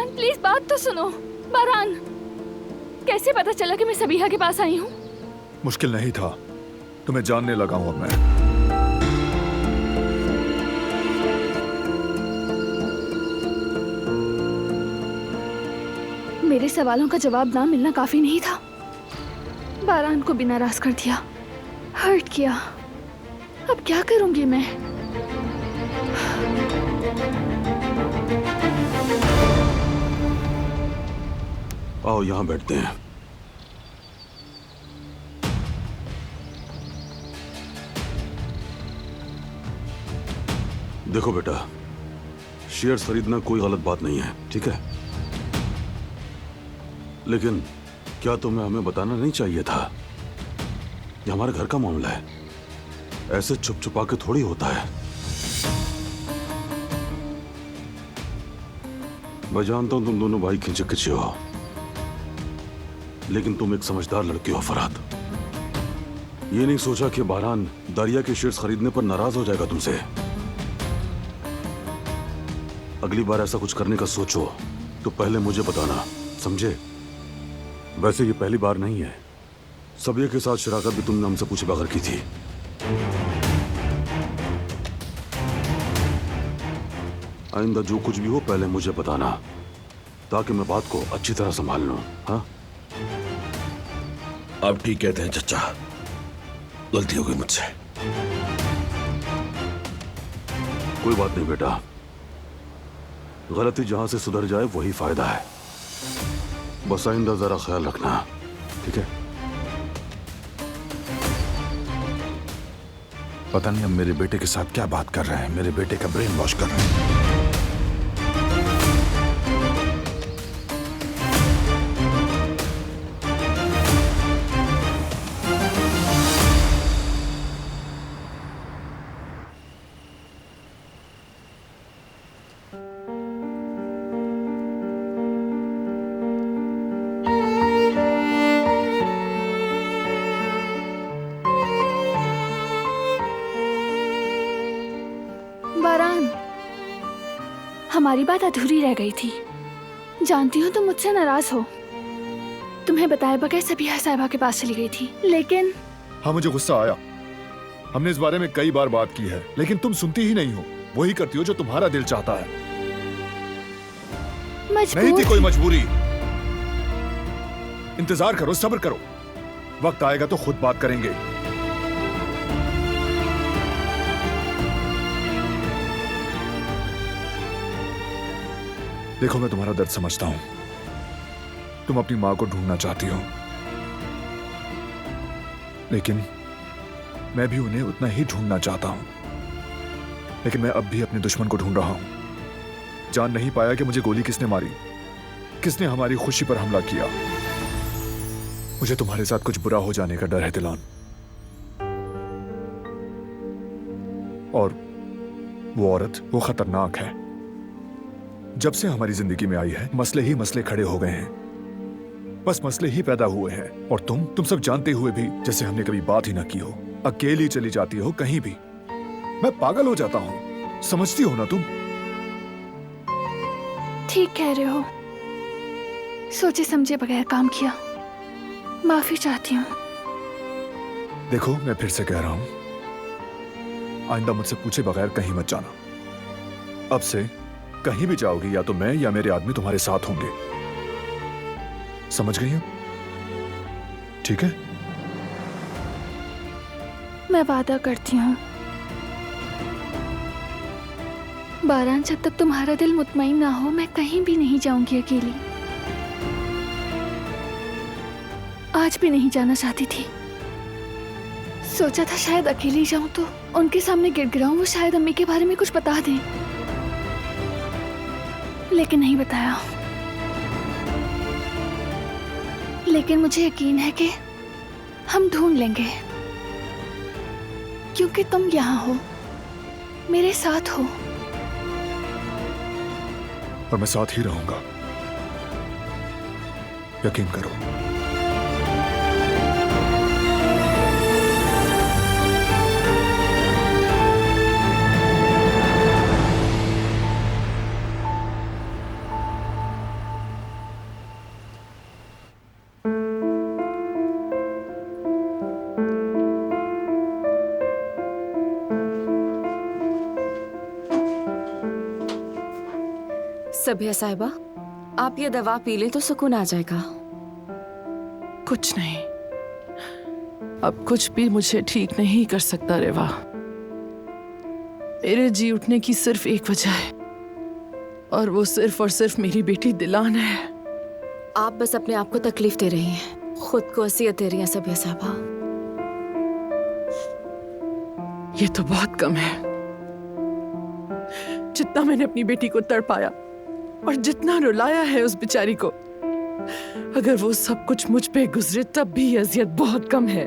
बारान please बात तो सुनो। बारान, कैसे पता चला कि मैं सबीहा के पास आई हूँ? मुश्किल नहीं था, तुम्हें जानने लगा हूं अब मैं। मेरे सवालों का जवाब ना मिलना काफी नहीं था। बारान को भी नाराज कर दिया, हर्ट किया। अब क्या करूंगी मैं? आओ यहाँ बैठते हैं। देखो बेटा, शेयर्स खरीदना कोई गलत बात नहीं है, ठीक है? लेकिन क्या तुम्हें हमें बताना नहीं चाहिए था? ये हमारे घर का मामला है, ऐसे छुप छुपा के थोड़ी होता है। मैं जानता हूं तुम दोनों भाई खिंचे खिंचे हो, लेकिन तुम एक समझदार लड़की हो फरहाद। ये नहीं सोचा कि बारान दरिया के शेयर्स खरीदने पर नाराज हो जाएगा तुमसे। अगली बार ऐसा कुछ करने का सोचो तो पहले मुझे बताना, समझे? वैसे ये पहली बार नहीं है, सबीहा के साथ शराकत भी तुमने हमसे पूछे बगैर की थी। आइंदा जो कुछ भी हो पहले मुझे बताना, ताकि मैं बात को अच्छी तरह संभाल लूं। हाँ, आप ठीक कहते हैं चचा, गलती हो गई मुझसे। कोई बात नहीं बेटा, गलती जहां से सुधर जाए वही फायदा है। बस आइंदा जरा ख्याल रखना, ठीक है? पता नहीं अब मेरे बेटे के साथ क्या बात कर रहे हैं, मेरे बेटे का ब्रेन वॉश कर रहे हैं। बारान, हमारी बात अधूरी रह गई थी। जानती हूँ तुम मुझसे नाराज हो। तुम्हें बताए बगैर सबीहा साहिबा के पास चली गई थी, लेकिन हाँ, मुझे गुस्सा आया। हमने इस बारे में कई बार बात की है, लेकिन तुम सुनती ही नहीं हो। वही करती हो जो तुम्हारा दिल चाहता है। मजबूर नहीं थी कोई मजबूरी। इंतजार करो, सब्र करो, वक्त आएगा तो खुद बात करेंगे। देखो, मैं तुम्हारा दर्द समझता हूं। तुम अपनी मां को ढूंढना चाहती हो, लेकिन मैं भी उन्हें उतना ही ढूंढना चाहता हूं। लेकिन मैं अब भी अपने दुश्मन को ढूंढ रहा हूं। जान नहीं पाया कि मुझे गोली किसने मारी, किसने हमारी खुशी पर हमला किया। मुझे तुम्हारे साथ कुछ बुरा हो जाने का डर है दिलान। और वो औरत, वो खतरनाक है। जब से हमारी जिंदगी में आई है, मसले ही मसले खड़े हो गए हैं। बस मसले ही पैदा हुए हैं। और तुम सब जानते हुए भी जैसे हमने कभी बात ही ना की हो, अकेली चली जाती हो कहीं भी। मैं पागल हो जाता हूं, समझती हो ना तुम? ठीक कह रहे हो। सोचे समझे बगैर काम किया, माफी चाहती हूँ। देखो, मैं फिर से कह रहा हूं, आइंदा मुझसे पूछे बगैर कहीं मत जाना। अब से कहीं भी जाओगी, या तो मैं या मेरे आदमी तुम्हारे साथ होंगे। समझ गई हो? ठीक है? मैं वादा करती हूँ, बारान, जब तक तुम्हारा दिल मुतमईन ना हो, मैं कहीं भी नहीं जाऊंगी अकेली। आज भी नहीं जाना चाहती थी। सोचा था शायद अकेली जाऊं तो उनके सामने गिड़गिड़ाऊं, वो शायद अम्मी के बारे में कुछ बता दें, लेकिन नहीं बताया। लेकिन मुझे यकीन है कि हम ढूंढ लेंगे, क्योंकि तुम यहाँ हो, मेरे साथ हो। और मैं साथ ही रहूंगा, यकीन करो। सबिया साहिबा, आप ये दवा पी लें तो सुकून आ जाएगा। कुछ नहीं, अब कुछ भी मुझे ठीक नहीं कर सकता रेवा। मेरे जी उठने की सिर्फ एक वजह है, और वो सिर्फ और सिर्फ मेरी बेटी दिलान है। आप बस अपने आप को तकलीफ दे रही हैं, खुद को असियत दे रही हैं सबिया साहिबा। ये तो बहुत कम है। जितना मैंने अपनी बेटी को तड़पाया और जितना रुलाया है उस बेचारी को, अगर वो सब कुछ मुझ पे गुजरे तब भी ये अजियत बहुत कम है।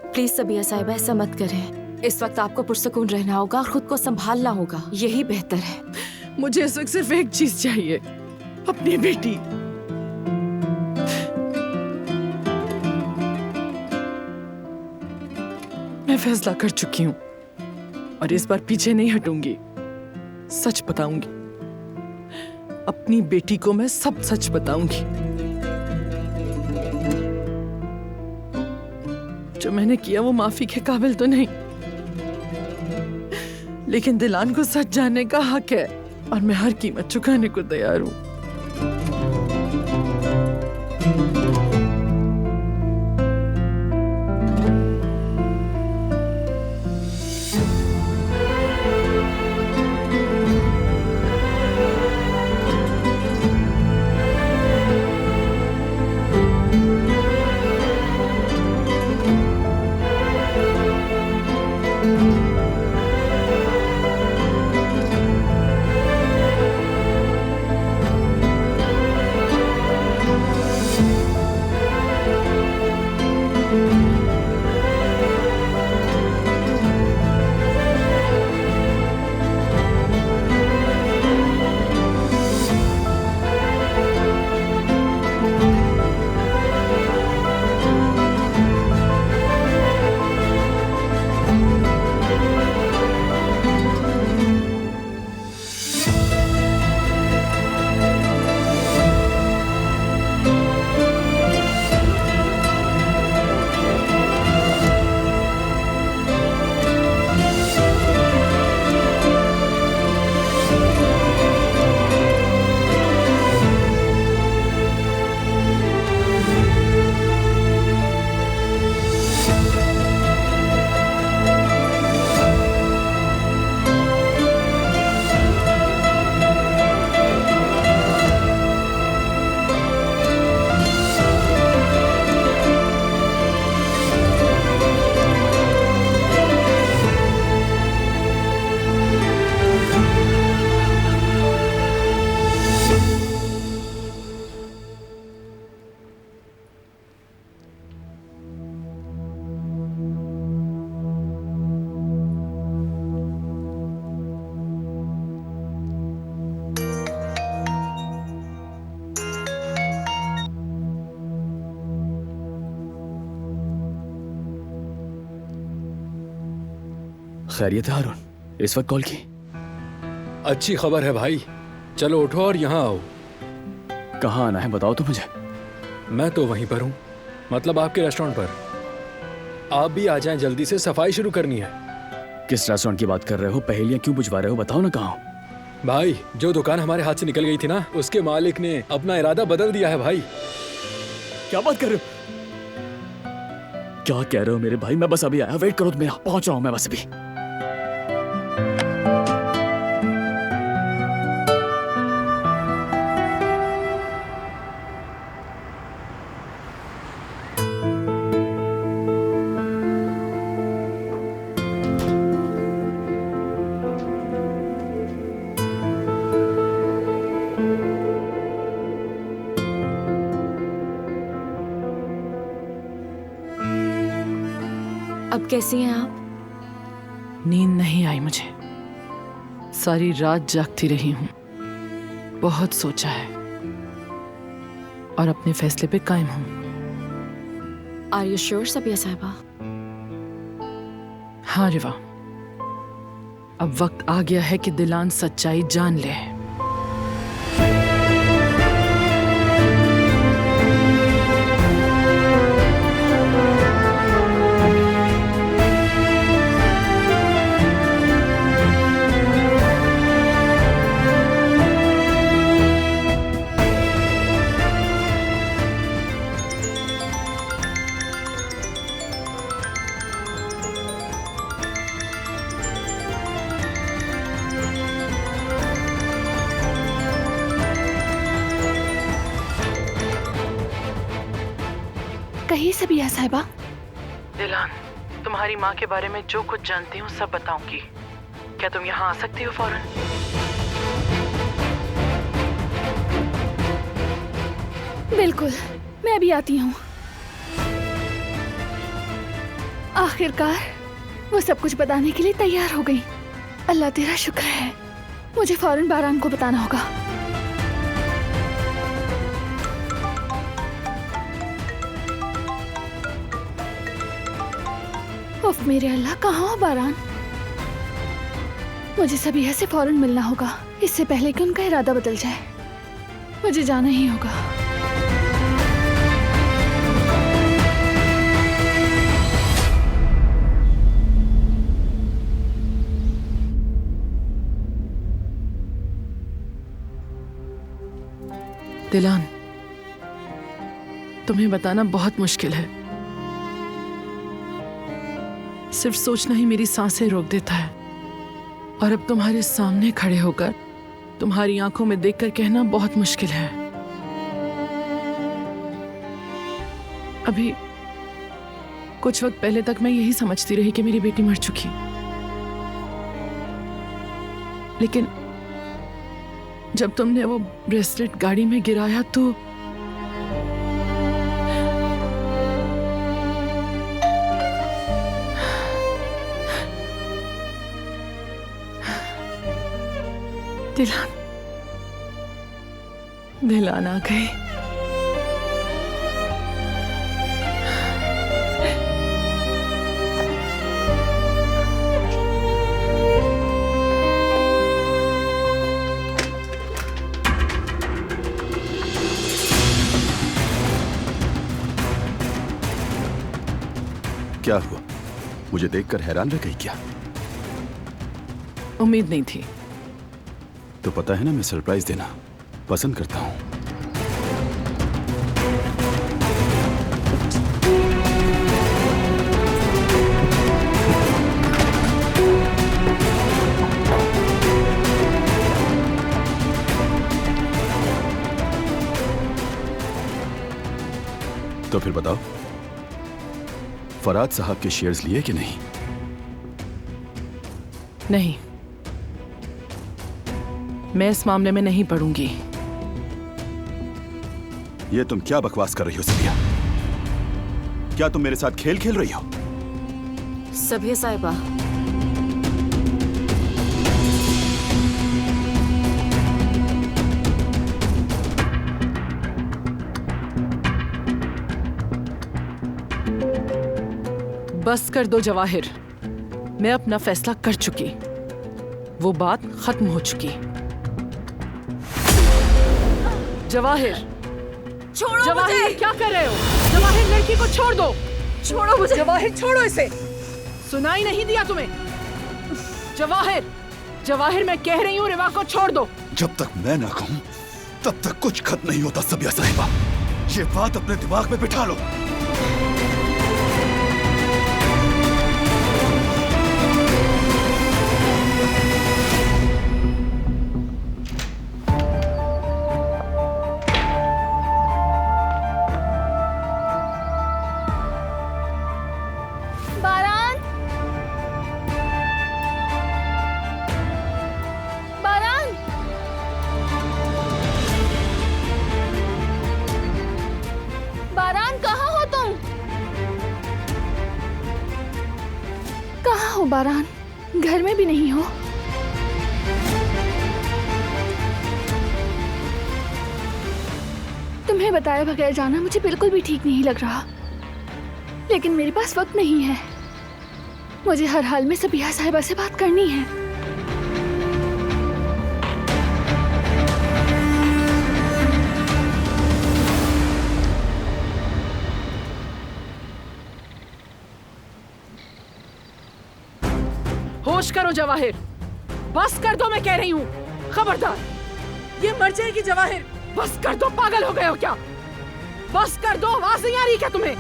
प्लीज सबिया साहिबा, ऐसा मत करें। इस वक्त आपको पुरसकून रहना होगा और खुद को संभालना होगा, यही बेहतर है। मुझे इस वक्त सिर्फ एक चीज चाहिए, अपनी बेटी। मैं फैसला कर चुकी हूं और इस बार पीछे नहीं हटूंगी। सच बताऊंगी, अपनी बेटी को मैं सब सच बताऊंगी। जो मैंने किया वो माफी के काबिल तो नहीं, लेकिन दिलान को सच जानने का हक है और मैं हर कीमत चुकाने को तैयार हूं। खैरियत है हारून, इस वक्त कॉल की? अच्छी खबर है भाई, चलो उठो और यहाँ आओ। कहाँ आना है बताओ तो मुझे। मैं तो वहीं पर हूँ, मतलब आपके रेस्टोरेंट पर। आप भी आ जाएं, जल्दी से सफाई शुरू करनी है। किस रेस्टोरेंट की बात कर रहे हो? पहेलियां क्यों बुझवा रहे हो? बताओ ना कहाँ हो। भाई, जो दुकान हमारे हाथ से निकल गई थी ना, उसके मालिक ने अपना इरादा बदल दिया है भाई। क्या बात कर रहे हो? क्या कह रहे हो मेरे भाई? मैं बस अभी आया, वेट करो मेरा, पहुंच रहा हूँ मैं बस अभी। अब कैसी हैं आप? नींद नहीं आई मुझे, सारी रात जागती रही हूं, बहुत सोचा है और अपने फैसले पे कायम हूं। आर यू श्योर सबिया साहिबा? हाँ रिवा, अब वक्त आ गया है कि दिलान सच्चाई जान ले। कहिए सबिया साहिबा। दिलान, तुम्हारी माँ के बारे में जो कुछ जानती हूँ सब बताऊंगी। क्या तुम यहाँ आ सकती हो फौरन? बिल्कुल, मैं अभी आती हूँ। आखिरकार वो सब कुछ बताने के लिए तैयार हो गई। अल्लाह तेरा शुक्र है। मुझे फौरन बारान को बताना होगा। उफ मेरे अल्लाह, कहाँ हो बारान? मुझे सबिया से फौरन मिलना होगा, इससे पहले कि उनका इरादा बदल जाए। मुझे जाना ही होगा। दिलान, तुम्हें बताना बहुत मुश्किल है। सिर्फ सोचना ही मेरी सांसें रोक देता है। और अब तुम्हारे सामने खड़े होकर तुम्हारी आंखों में देखकर कहना बहुत मुश्किल है। अभी कुछ वक्त पहले तक मैं यही समझती रही कि मेरी बेटी मर चुकी, लेकिन जब तुमने वो ब्रेसलेट गाड़ी में गिराया तो दिलान आ गई। क्या हुआ? मुझे देखकर हैरान रह गई क्या? उम्मीद नहीं थी। तो पता है ना, मैं सरप्राइज देना पसंद करता हूं। तो फिर बताओ, फराद साहब के शेयर्स लिए कि नहीं? नहीं, मैं इस मामले में नहीं पड़ूंगी। ये तुम क्या बकवास कर रही हो सबिया? क्या तुम मेरे साथ खेल खेल रही हो? सबिया साहिबा, बस कर दो जवाहिर, मैं अपना फैसला कर चुकी। वो बात खत्म हो चुकी। जवाहिर, छोड़ो जवाहिर मुझे। क्या कर रहे हो? जवाहिर, लड़की को छोड़ दो। छोड़ो मुझे। जवाहिर छोड़ो इसे। सुनाई नहीं दिया तुम्हें? जवाहिर, जवाहिर मैं कह रही हूँ रिवा को छोड़ दो। जब तक मैं ना कहूं तब तक कुछ खत्म नहीं होता सबिया साहिबा। ये बात अपने दिमाग में बिठा लो। बारान, बारान, बारान, कहाँ हो तुम? कहाँ हो बारान? घर में भी नहीं हो। तुम्हें बताए बगैर जाना मुझे बिल्कुल भी ठीक नहीं लग रहा, लेकिन मेरे पास वक्त नहीं है। मुझे हर हाल में सबिया साहिबा से बात करनी है। होश करो जवाहिर, बस कर दो, मैं कह रही हूँ। खबरदार, ये मर जाएगी जवाहिर। बस कर दो, पागल हो गए हो क्या? बस कर दो, आवाज नहीं आ रही क्या तुम्हें?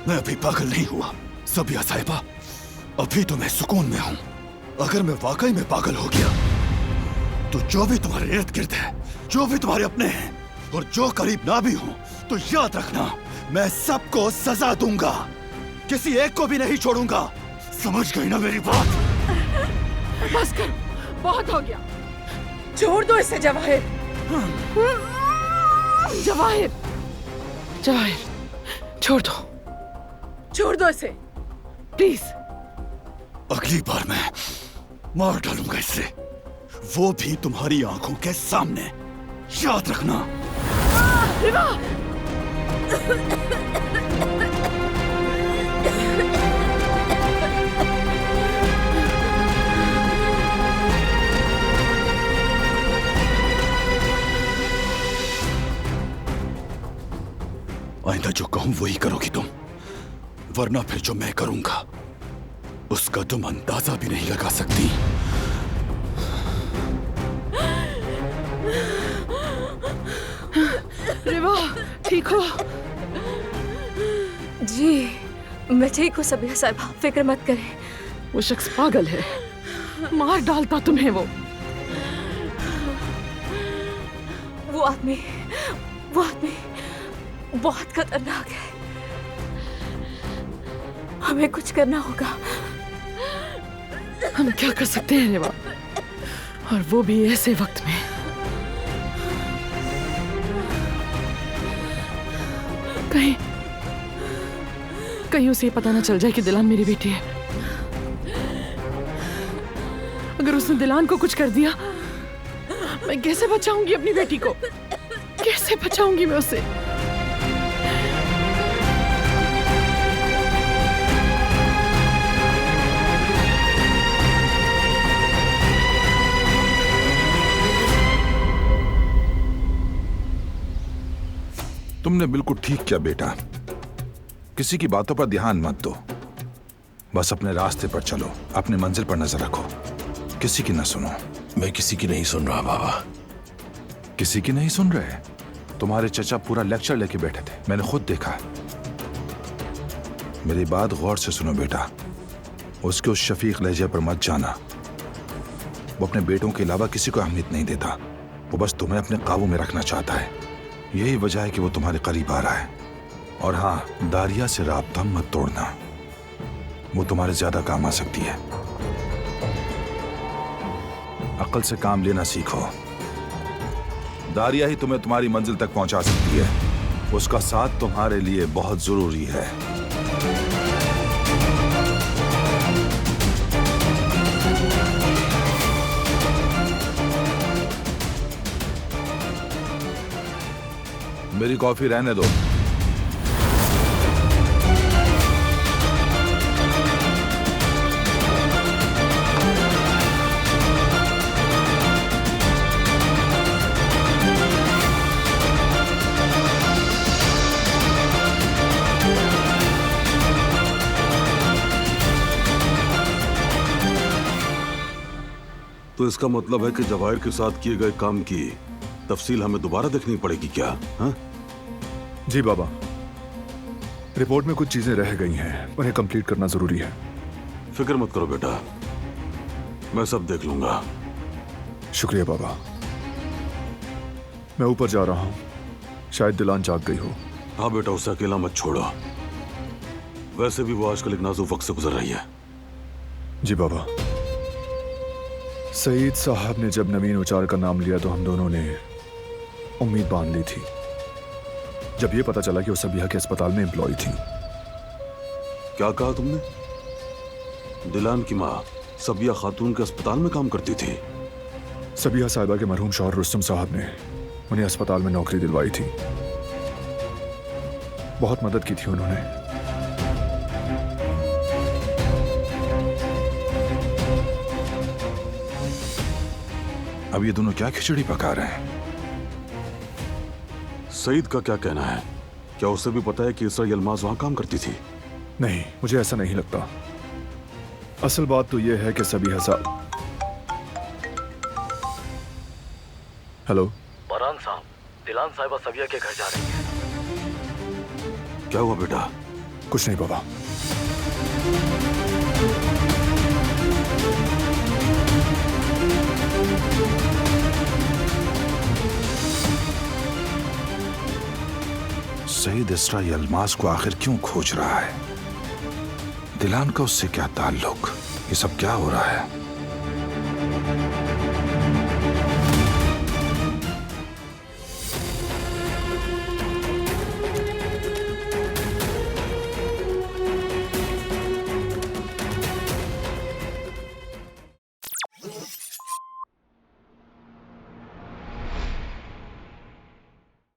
मैं अभी पागल नहीं हुआ सबिया साहिबा, अभी तो मैं सुकून में हूं। अगर मैं वाकई में पागल हो गया तो जो भी तुम्हारे इर्द गिर्द है, जो भी तुम्हारे अपने हैं और जो करीब ना भी हो, तो याद रखना मैं सबको सजा दूंगा, किसी एक को भी नहीं छोड़ूंगा। समझ गई ना मेरी बात? बस कर, बहुत हो गया। छोड़ दो इसे जवाहिर। जवाहिर, जवाहिर, छोड़ दो इसे, प्लीज। अगली बार मैं मार डालूंगा इसे, वो भी तुम्हारी आंखों के सामने, याद रखना। रिवा! आइंदा जो कहूं वही करोगी तुम, वरना फिर जो मैं करूंगा उसका तुम अंदाजा भी नहीं लगा सकती। रिवा, ठीक हो? जी मैं ठीक हूँ सबिया साहिबा, फिक्र मत करें। वो शख्स पागल है, मार डालता तुम्हें वो। वो आदमी बहुत खतरनाक है, हमें कुछ करना होगा। हम क्या कर सकते हैं रिवा, और वो भी ऐसे वक्त में। कहीं उसे पता ना चल जाए कि दिलान मेरी बेटी है। अगर उसने दिलान को कुछ कर दिया, मैं कैसे बचाऊंगी अपनी बेटी को? कैसे बचाऊंगी मैं उसे? तुमने बिल्कुल ठीक किया बेटा। किसी की बातों पर ध्यान मत दो, बस अपने रास्ते पर चलो, अपने मंजिल पर नजर रखो, किसी की ना सुनो। मैं किसी की नहीं सुन रहा बाबा। किसी की नहीं सुन रहे? तुम्हारे चचा पूरा लेक्चर लेके बैठे थे, मैंने खुद देखा। मेरी बात गौर से सुनो बेटा, उसके उस शफीक लहजे पर मत जाना। वो अपने बेटों के अलावा किसी को अहमियत नहीं देता, वो बस तुम्हें अपने काबू में रखना चाहता है। यही वजह है कि वो तुम्हारे करीब आ रहा है। और हाँ, दारिया से राब्ता मत तोड़ना, वो तुम्हारे ज्यादा काम आ सकती है। अक्ल से काम लेना सीखो। दारिया ही तुम्हें तुम्हारी मंजिल तक पहुंचा सकती है, उसका साथ तुम्हारे लिए बहुत जरूरी है। मेरी कॉफी रहने दो। तो इसका मतलब है कि जवाहिर के साथ किए गए काम की तफसील हमें दोबारा देखनी पड़ेगी क्या? हाँ? जी बाबा, रिपोर्ट में कुछ चीजें रह गई हैं, उन्हें कंप्लीट करना जरूरी है। फिक्र मत करो बेटा, मैं सब देख लूंगा। शुक्रिया बाबा। मैं ऊपर जा रहा हूं, शायद दिलान जाग गई हो। हाँ बेटा, उसे अकेला मत छोड़ो, वैसे भी वो आजकल एक नाजुक वक्त से गुजर रही है। जी बाबा। सईद साहब ने जब नवीन उचार का नाम लिया तो हम दोनों ने उम्मीद बांध ली थी। जब ये पता चला कि वो सबिया के अस्पताल में एम्प्लॉय थी। क्या कहा तुमने? दिलान की माँ सबिया खातून के अस्पताल में काम करती थी? सबिया साहिबा के मरहूम शौहर रुस्तम साहब ने उन्हें अस्पताल में नौकरी दिलवाई थी। बहुत मदद की थी उन्होंने। अब ये दोनों क्या खिचड़ी पका रहे हैं? सईद का क्या कहना है? क्या उसे भी पता है कि इसरा यलमाज वहां काम करती थी? नहीं, मुझे ऐसा नहीं लगता। असल बात तो यह है कि सबिया साहब। हेलो बरहान साहब, दिलान साहिबा सबिया के घर जा रही है। क्या हुआ बेटा? कुछ नहीं बाबा। शाहिद इसरा ये अल्मास को आखिर क्यों खोज रहा है? दिलान का उससे क्या ताल्लुक? ये सब क्या हो रहा है?